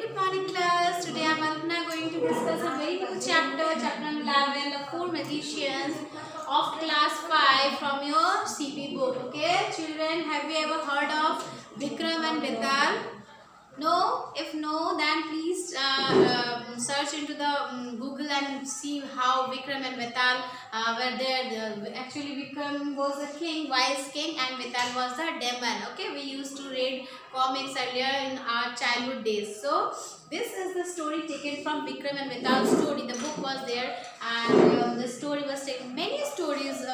good morning class. Today I am Alpana going to discuss a very new chapter, chapter number 11, the four magicians of class 5 from your CP book. Okay, children, have you ever heard of Vikram and Betal? No? If no, then please search into the Google and see how Vikram and Betal were there. Actually, Vikram was a king, wise king, and Betal was the demon. Okay, we used to read comics earlier in our childhood days. So, this is the story taken from Vikram and Betal's story. The book was there, and the story was taken. Many stories.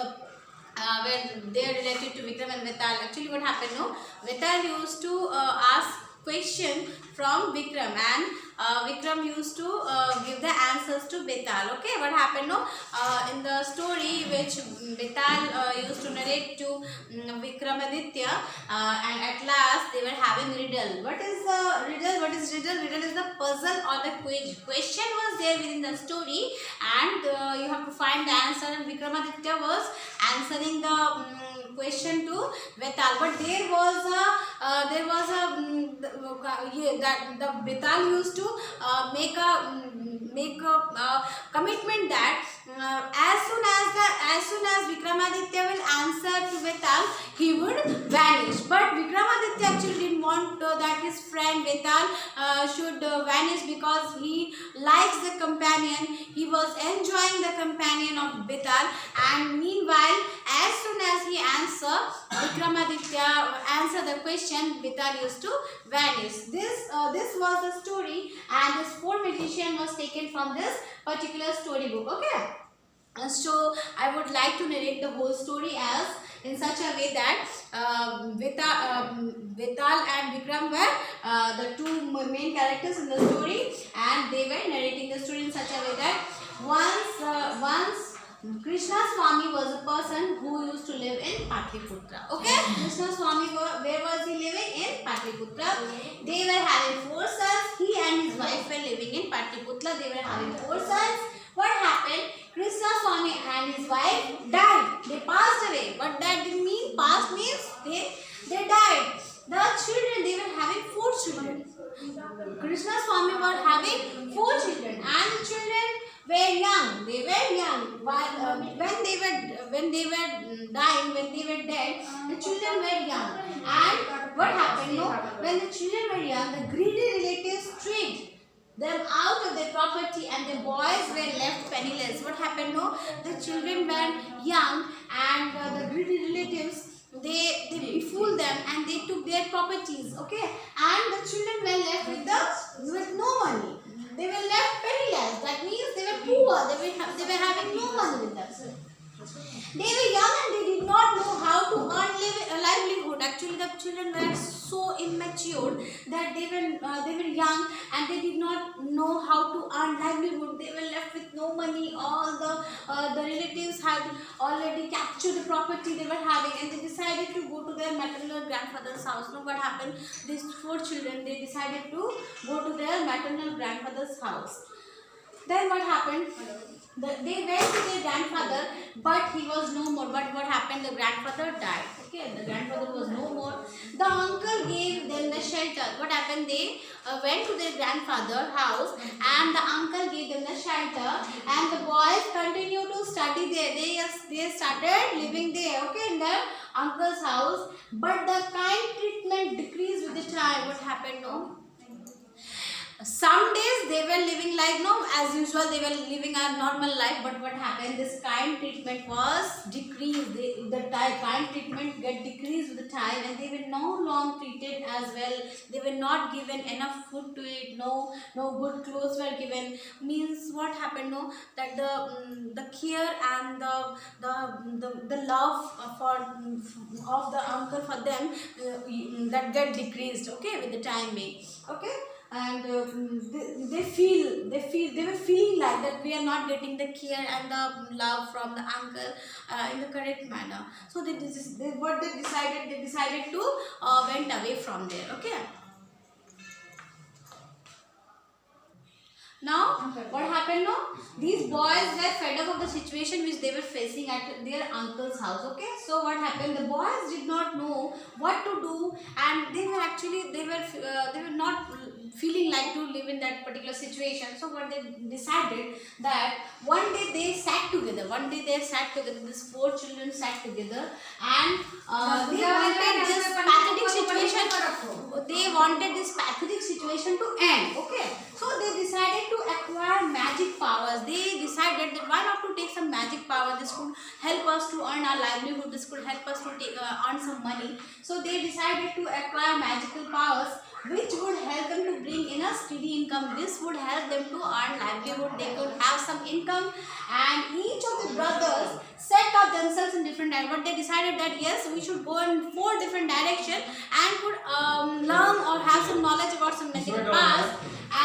Where they are related to Vikram and Betal. Actually, what happened? No, Betal used to ask question from Vikram, and Vikram used to give the answers to Betal. Okay, what happened? No, in the story which Betal used to narrate to Vikramaditya, and at last they were having riddle. What is the riddle? What is riddle? Riddle is the puzzle or the quiz. Question was there within the story, and you have to find the answer. And Vikramaditya was answering the question to Betal, but there was the Betal used to make a commitment that as soon as Vikramaditya will answer to Betal, he would vanish. But Vikramaditya actually didn't want that his friend Betal should vanish, because he likes the companion. He was enjoying the companion of Betal, and meanwhile, as soon as he Vikramaditya answer the question, Betal used to vanish. This was the story, and this four magician was taken from this particular storybook. Okay. So I would like to narrate the whole story as in such a way that Betal and Vikram were the two main characters in the story, and they were narrating the story in such a way that once Krishna Swami was a person who used to live in Patliputra. Okay, Krishna Swami, where was he living? In Patliputra. They were having 4 sons. He and his wife were living in Patliputra. They were having 4 sons. What happened? Krishna Swami and his wife died. They passed away. What that mean? Past means they died. The children, they were having 4 children. Krishna Swami were having 4 children, and the children were young. They were young. When they were dying, when they were dead, the children were young. And what happened? No, when the children were young, the greedy relatives tricked them out of their property, and the boys were left penniless. What happened? No, the children were young, and the greedy relatives, they befooled them, and they took their properties. Okay, and the children were left with no money. They were left penniless. That means they were poor. They were having no money with them. They were young, and they did not know how to earn a livelihood. Actually, the children were so immature that they were young, and they did not know how to earn livelihood. They were left with no money. All the relatives had already captured the property they were having, and they decided to go to their maternal grandfather's house. Now, what happened? These 4 children, they decided to go to their maternal grandfather's house. Then what happened? They went to their grandfather, but he was no more. But what happened? The grandfather died. Okay, the grandfather was no more. The uncle gave them the shelter. What happened? They went to their grandfather's house, and the uncle gave them the shelter, and the boys continued to study there. They started living there. Okay, in their uncle's house. But the kind treatment decreased with the time. What happened? No. Some days they were living like, no, as usual, they were living a normal life. But what happened? This kind treatment was decreased. The kind treatment get decreased with the time, and they were no longer treated as well. They were not given enough food to eat. No good clothes were given. Means what happened? No, that the care and the love of the uncle for them that get decreased. Okay, with the time being. Okay. And they were feeling like that we are not getting the care and the love from the uncle in the correct manner. So they decided to went away from there. Okay. Now, what happened now? These boys were fed up of the situation which they were facing at their uncle's house. Okay, so what happened? The boys did not know what to do, and they were not feeling like to live given that particular situation. So what they decided that one day they sat together. These four children sat together, and they wanted this pathetic situation. They wanted this pathetic situation to end. Okay, so they decided to acquire magic powers. They decided that why not to take some magic power. This could help us to earn our livelihood. This could help us to earn some money. So they decided to acquire magical powers, which would help them to bring in a steady income. This would help them to earn livelihood. They could have some income, and each of the brothers set up themselves in different directions. But they decided that yes, we should go in 4 different directions and could learn or have some knowledge about some magical powers,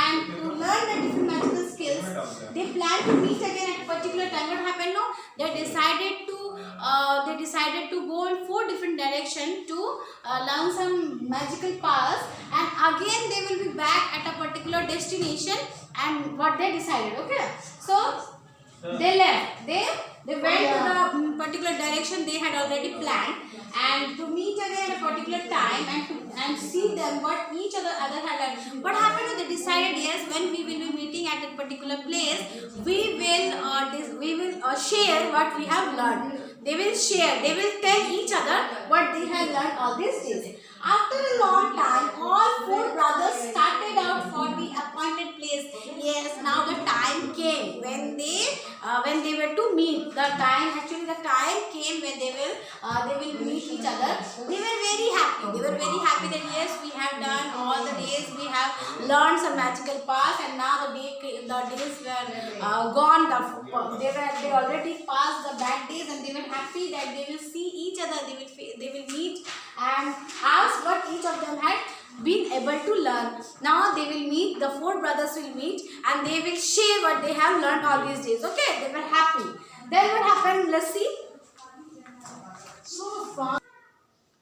and to learn the different magical skills. They planned to meet again at a particular time. What happened? No, they decided to go in 4 different directions to learn some magical powers, and again they will be back at a particular destination. And what they decided, okay, so they left. They went to the particular direction they had already planned, and to meet again at a particular time and see them what each other had learned. What happened? They decided yes, when we will be meeting at that particular place, we will share what we have learned. They will share. They will tell each other what they have learned all these days. After a long time, all 4 brothers started out for the appointed place. Yes, now the time came when they were to meet. The time came when they will meet each other. They were very happy. They were very happy that yes, we have done all the days. We have learned some magical path, and now the days were gone. They already passed the bad days, and they were happy that they will see each other. They will meet and ask what each of them had been able to learn. Now they will meet, the 4 brothers will meet, and they will share what they have learned all these days. Okay, they were happy. Then what happened? Let's see. So far.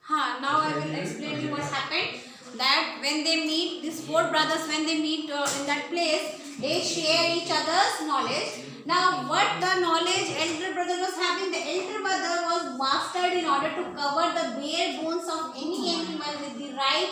Now I will explain you what happened. That when they meet, these 4 brothers, when they meet in that place, they share each other's knowledge. Now what the knowledge elder brother was having, the elder brother was mastered in order to cover the bare bones of any animal with the right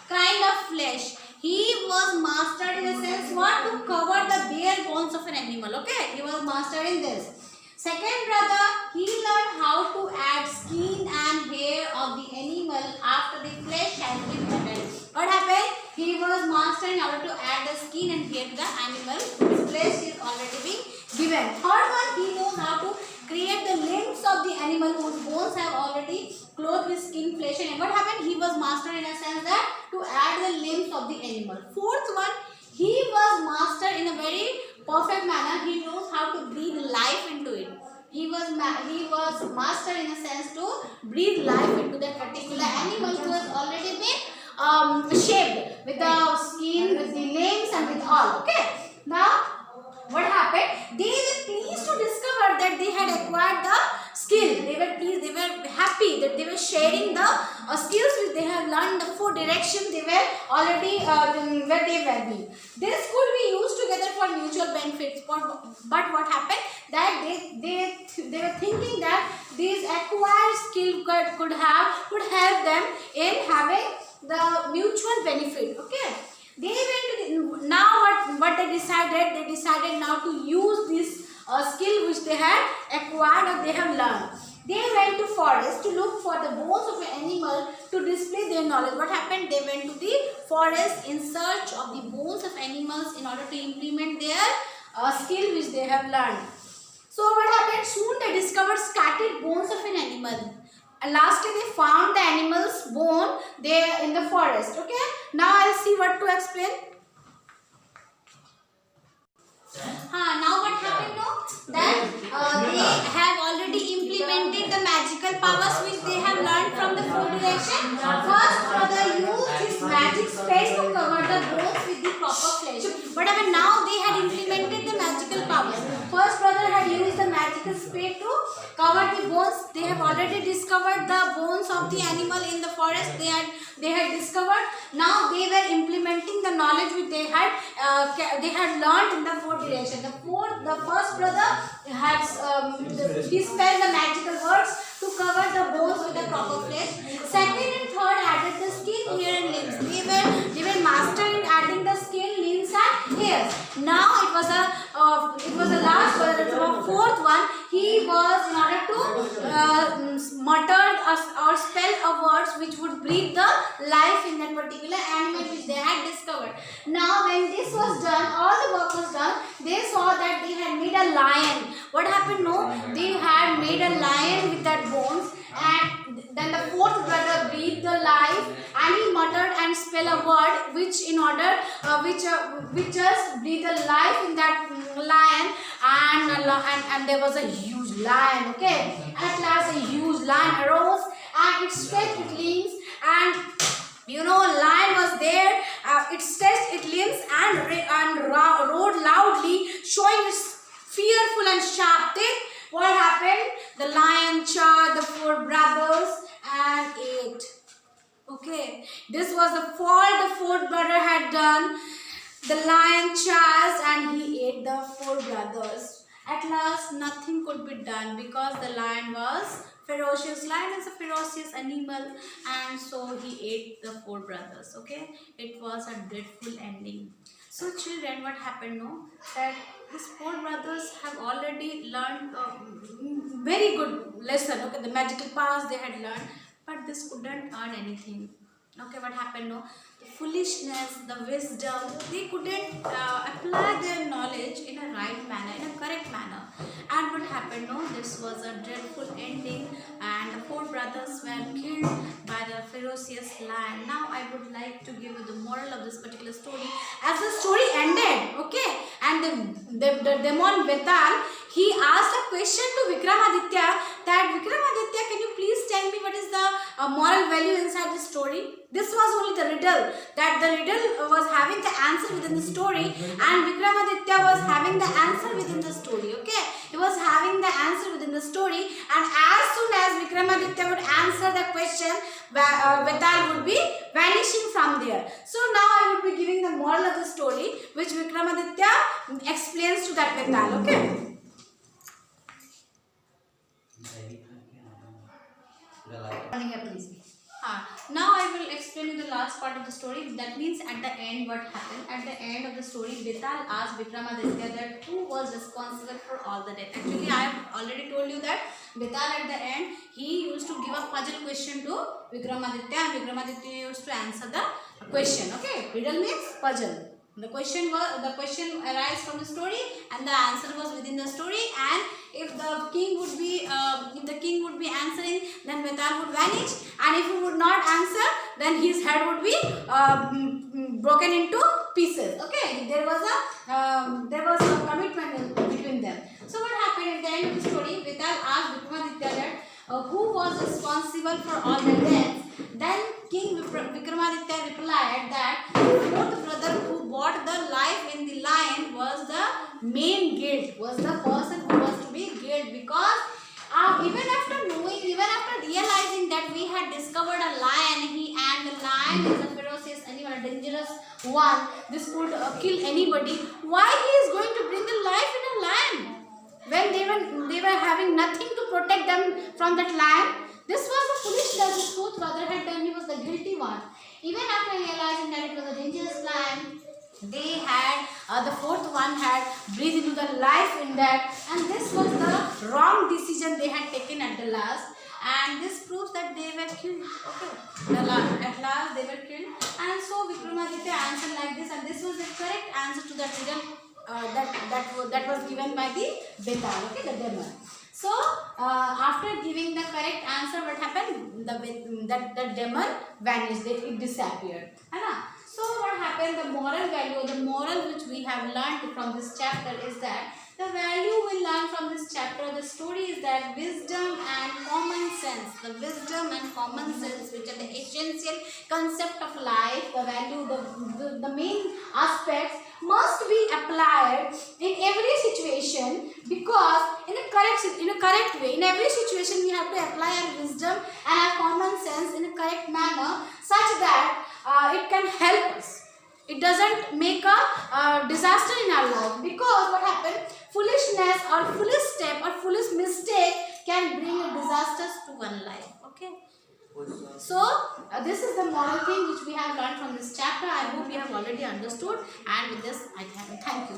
kind of flesh. He was mastered in a sense what? To cover the bare bones of an animal. Okay, he was mastered in this. Second brother, he learned how to add skin and hair of the animal after the flesh has been cutted. What happened? He was mastered in order to add the skin and hair to the animal whose flesh is already being given. Third one, he knows how to create the limbs of the animal whose bones have already clothed with skin, flesh, and what happened? He was mastered in a sense that to add the limbs of the animal. Fourth one, he was mastered in a very perfect manner. He knows how to breathe life into it. He was mastered in a sense to breathe life into that particular animal who has already been shaped with the skin, with the limbs, and with all. Okay. Now, what happened? They were pleased to discover that they had acquired the skill. They were pleased. They were happy that they were sharing the skills which they have learned. The 4 directions they were already where they were being. This could be used together for mutual benefits. But what happened? That they were thinking that these acquired skill could help them in having the mutual benefit. Okay. They went to now what they decided. They decided now to use this skill which they had acquired or they have learned. They went to forest to look for the bones of an animal to display their knowledge. What happened? They went to the forest in search of the bones of animals in order to implement their skill which they have learned. So what happened? Soon they discovered scattered bones of an animal. And lastly, they found the animal's bone there in the forest. Okay. Now I'll see what to explain. Now what happened? No, that they have already implemented the magical powers which they have learned from the 4 directions. First brother used his magic spells to cover the bones with the proper flesh. Whatever, now they had implemented the magical powers. First brother had used the magical spell to cover the bones. They have already discovered the bones of the animal in the forest. They had discovered. Now they were implementing the knowledge which they had learned in the 4 directions. The first brother had he spelled the magical words to cover the bones with the proper flesh. Second and third added the skin, hair, and limbs. They were master in adding the skin, limbs, and Yes. Now it was a last one. It was a fourth one. He was in order to mutter or spell a words which would breathe the life in that particular animal which they had discovered. Now when this was done, all the work was done, they saw that they had made a lion. What happened? No, they had made a lion with that bones, and then the fourth brother breathed the life, and he muttered and spelled a word which in order which just breathed the life in that lion, and there was a huge lion. Okay, at last a huge lion arose and it stretched its limbs, and lion was there. It stretched its limbs and roared loudly, showing its fearful and sharp teeth. What happened? The lion charged the four brothers and ate. Okay, this was the fault the fourth brother had done. The lion charged and he ate the four brothers. At last, nothing could be done because the lion was ferocious. Lion is a ferocious animal, and so he ate the four brothers. Okay, it was a dreadful ending. So children, what happened? No, that these four brothers have already learned a very good lesson. Okay, the magical powers they had learned, but this couldn't earn anything. Okay, what happened? No, the foolishness, the wisdom, they couldn't apply their knowledge in a right manner, in a correct manner. And what happened? No, this was a dreadful ending, and the four brothers were killed by the ferocious lion. Now I would like to give you the moral of this particular story. As the story ended, okay, and the demon Betal, he asked a question to Vikramaditya that Vikramaditya, can you please tell me what is the moral value inside the story? This was only the riddle, that the riddle was having the answer within the story, and Vikramaditya was having the answer within the story. Okay, he was having the answer within the story, and as soon as Vikramaditya would answer the question, Betal would be vanishing from there. So now I would be giving the moral of the story, which Vikramaditya explains to that Betal. Okay. Now I will explain you the last part of the story. That means at the end what happened. At the end of the story, Betal asked Vikramaditya that who was responsible for all the death. Actually, I have already told you that Betal at the end, he used to give a puzzle question to Vikramaditya, and Vikramaditya used to answer the question. Okay, riddle means puzzle. The question arises from the story, and the answer was within the story. And if the king would be answering, then Betal would vanish, and if he would not answer, then his head would be broken into pieces. Okay, there was a commitment between them. So what happened at the end of the story? Betal asked Vikramaditya that who was responsible for all the deaths. Then King Vikramaditya replied that the fourth brother who bought the life in the lion was the main guilt, was the person who was to be guilt, because even after realizing that we had discovered a lion, and the lion is a ferocious animal, a dangerous one, this could kill anybody. Why he is going to bring the life in a lion when they were having nothing to protect them from that lion? This was the foolishness his fourth brother had done. He was the guilty one. Even after realizing that it was a dangerous lion, they had the fourth one had breathed into the life in that, and this was the wrong decision they had taken at the last, and this proves that they were killed. Okay, at last they were killed, and so Vikramaditya answered like this, and this was the correct answer to that riddle that was given by the Betal. Okay, the demon. So after giving the correct answer, what happened? The demon vanished. It disappeared. So what happened? The moral which we have learned from this chapter is that the value we learn from this chapter, the story, is that wisdom and common sense, which are the essential concept of life, the value, the main aspects must be applied in every situation, because in a correct way, in every situation we have to apply our wisdom and our common sense in a correct manner, such that it can help us. It doesn't make a disaster in our life, because what happened? Foolishness or foolish step or foolish mistake can bring a disasters to one life. Okay. So this is the moral thing which we have learned from this chapter. I hope you have already understood, and with this I thank you.